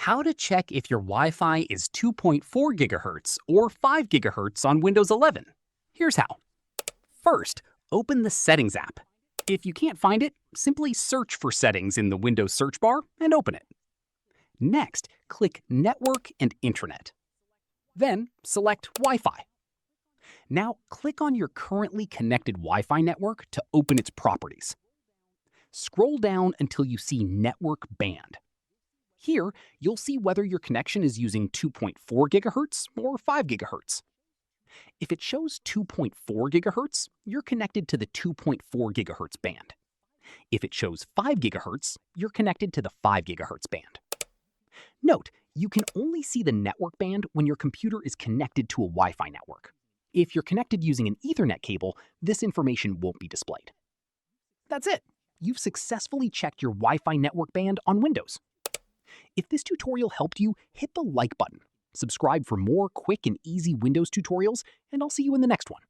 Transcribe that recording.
How to check if your Wi-Fi is 2.4 GHz or 5 GHz on Windows 11. Here's how. First, open the Settings app. If you can't find it, simply search for Settings in the Windows search bar and open it. Next, click Network and Internet. Then, select Wi-Fi. Now, click on your currently connected Wi-Fi network to open its properties. Scroll down until you see Network Band. Here, you'll see whether your connection is using 2.4 GHz or 5 GHz. If it shows 2.4 GHz, you're connected to the 2.4 GHz band. If it shows 5 GHz, you're connected to the 5 GHz band. Note, you can only see the network band when your computer is connected to a Wi-Fi network. If you're connected using an Ethernet cable, this information won't be displayed. That's it. You've successfully checked your Wi-Fi network band on Windows. If this tutorial helped you, hit the like button. Subscribe for more quick and easy Windows tutorials, and I'll see you in the next one.